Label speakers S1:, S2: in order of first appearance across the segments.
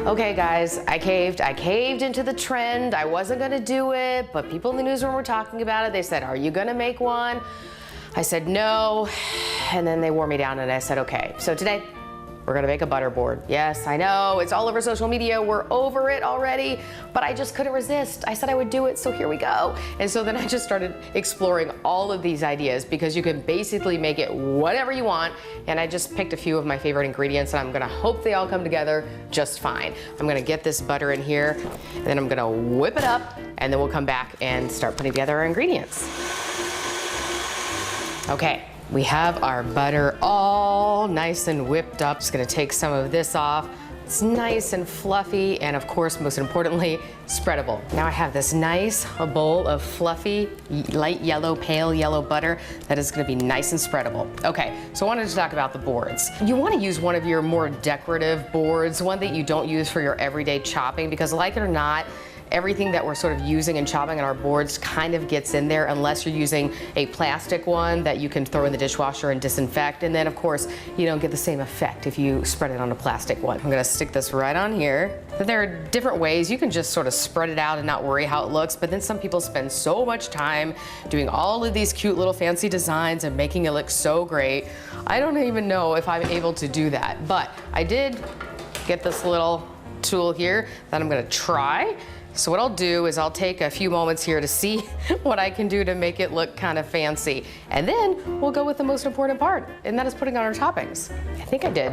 S1: Okay guys, I caved into the trend. I wasn't gonna do it, but people in the newsroom were talking about it. They said, are you gonna make one? I said no, and then they wore me down and I said, okay. So today, we're gonna make a butter board. Yes, I know, it's all over social media. We're over it already, but I just couldn't resist. I said I would do it, so here we go. And so then I just started exploring all of these ideas because you can basically make it whatever you want. And I just picked a few of my favorite ingredients and I'm gonna hope they all come together just fine. I'm gonna get this butter in here and then I'm gonna whip it up and then we'll come back and start putting together our ingredients. Okay. We have our butter all nice and whipped up. Just gonna take some of this off. It's nice and fluffy, and of course, most importantly, spreadable. Now I have this nice bowl of fluffy, light yellow, pale yellow butter that is gonna be nice and spreadable. Okay, so I wanted to talk about the boards. You wanna use one of your more decorative boards, one that you don't use for your everyday chopping, because like it or not, everything that we're sort of using and chopping on our boards kind of gets in there unless you're using a plastic one that you can throw in the dishwasher and disinfect. And then of course, you don't get the same effect if you spread it on a plastic one. I'm gonna stick this right on here. There are different ways. You can just sort of spread it out and not worry how it looks, but then some people spend so much time doing all of these cute little fancy designs and making it look so great. I don't even know if I'm able to do that, but I did get this little tool here that I'm gonna try. So what I'll do is I'll take a few moments here to see what I can do to make it look kind of fancy. And then we'll go with the most important part, and that is putting on our toppings. I think I did.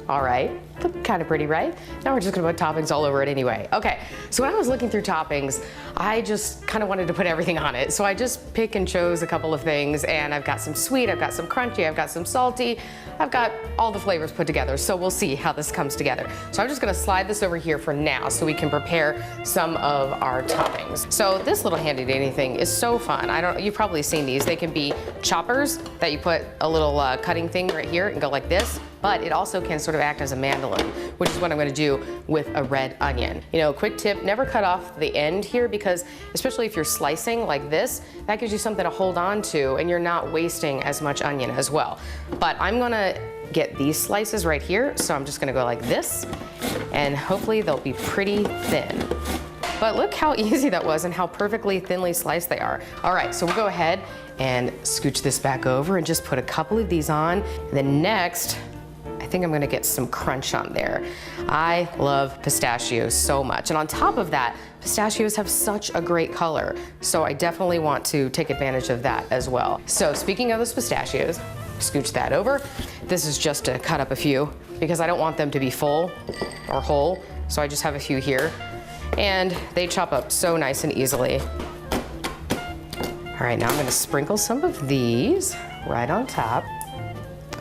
S1: All right, look kind of pretty, right? Now we're just gonna put toppings all over it anyway. Okay, so when I was looking through toppings, I just kind of wanted to put everything on it. So I just pick and chose a couple of things, and I've got some sweet, I've got some crunchy, I've got some salty, I've got all the flavors put together. So we'll see how this comes together. So I'm just gonna slide this over here for now so we can prepare some of our toppings. So this little handy dandy thing is so fun. You've probably seen these. They can be choppers that you put a little cutting thing right here and go like this. But it also can sort of act as a mandolin, which is what I'm gonna do with a red onion. You know, quick tip, never cut off the end here because especially if you're slicing like this, that gives you something to hold on to and you're not wasting as much onion as well. But I'm gonna get these slices right here, so I'm just gonna go like this and hopefully they'll be pretty thin. But look how easy that was and how perfectly thinly sliced they are. All right, so we'll go ahead and scooch this back over and just put a couple of these on. And then next, I think I'm gonna get some crunch on there. I love pistachios so much. And on top of that, pistachios have such a great color. So I definitely want to take advantage of that as well. So speaking of those pistachios, scooch that over. This is just to cut up a few because I don't want them to be full or whole. So I just have a few here. And they chop up so nice and easily. All right, now I'm gonna sprinkle some of these right on top.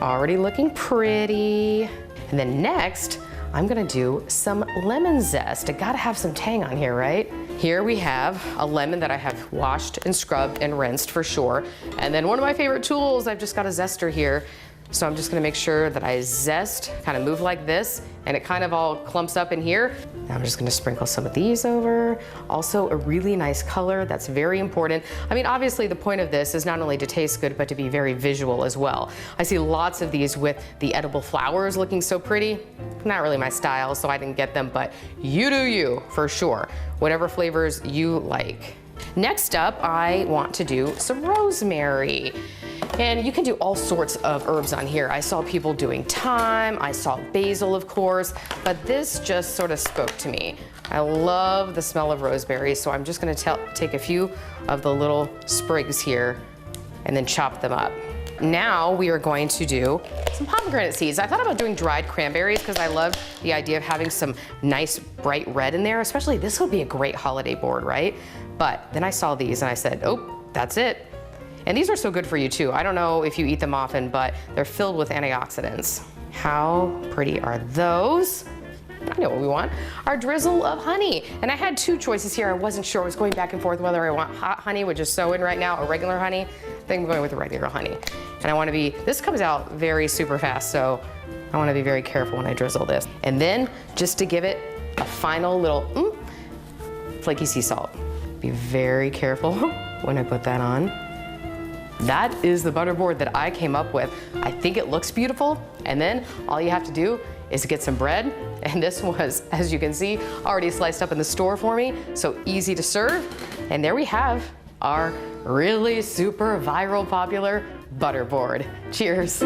S1: Already looking pretty. And then next, I'm gonna do some lemon zest. I gotta have some tang on here, right? Here we have a lemon that I have washed and scrubbed and rinsed for sure. And then one of my favorite tools, I've just got a zester here. So I'm just gonna make sure that I zest, kind of move like this, and it kind of all clumps up in here. Now I'm just gonna sprinkle some of these over. Also a really nice color, that's very important. I mean, obviously the point of this is not only to taste good, but to be very visual as well. I see lots of these with the edible flowers looking so pretty. Not really my style, so I didn't get them, but you do you, for sure. Whatever flavors you like. Next up, I want to do some rosemary. And you can do all sorts of herbs on here. I saw people doing thyme, I saw basil, of course, but this just sort of spoke to me. I love the smell of rosemary, so I'm just gonna take a few of the little sprigs here and then chop them up. Now we are going to do some pomegranate seeds. I thought about doing dried cranberries because I love the idea of having some nice bright red in there, especially this would be a great holiday board, right? But then I saw these and I said, oh, that's it. And these are so good for you too. I don't know if you eat them often, but they're filled with antioxidants. How pretty are those? I know what we want, our drizzle of honey. And I had two choices here. I wasn't sure. I was going back and forth whether I want hot honey, which is so in right now, or regular honey. I think I'm going with the regular honey. And I want to be, this comes out very super fast, so I want to be very careful when I drizzle this. And then just to give it a final little flaky sea salt. Be very careful when I put that on. that is the butter board that I came up with. I think it looks beautiful, and then all you have to do is get some bread, and this was, as you can see, already sliced up in the store for me, so easy to serve. And there we have our really super viral popular butter board. Cheers.